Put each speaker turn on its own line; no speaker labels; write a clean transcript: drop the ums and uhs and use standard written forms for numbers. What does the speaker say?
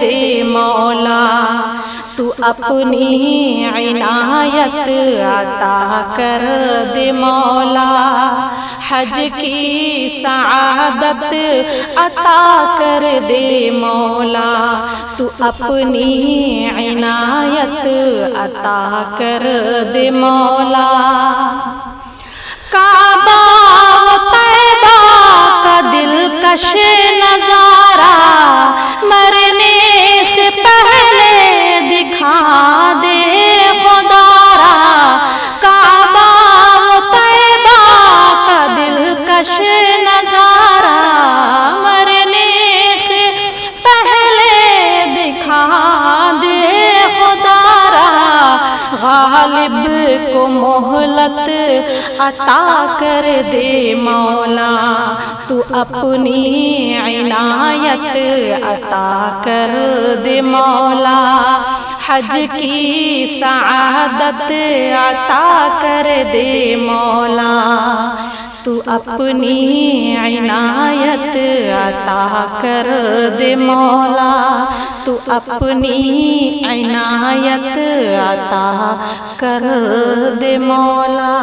دے مولا، تو اپنی عنایت عطا کر دے مولا، حج کی سعادت عطا کر دے مولا، تو اپنی عنایت عطا کر دے مولا۔ کعبہ و طیبہ کا دلکش نظارہ مرنے سے پہلے دکھا دے خدا را، کعبہ و طیبہ کا دلکش نظارہ مرنے سے پہلے دکھا دے خدا را، غالب کو مہلت عطا کر دے مولا، تو اپنی عنایت عطا کر دے مولا، حج کی سعادت عطا کر دے مولا، تو اپنی عنایت عطا کر دے مولا، تو اپنی عنایت عطا کر دے مولا۔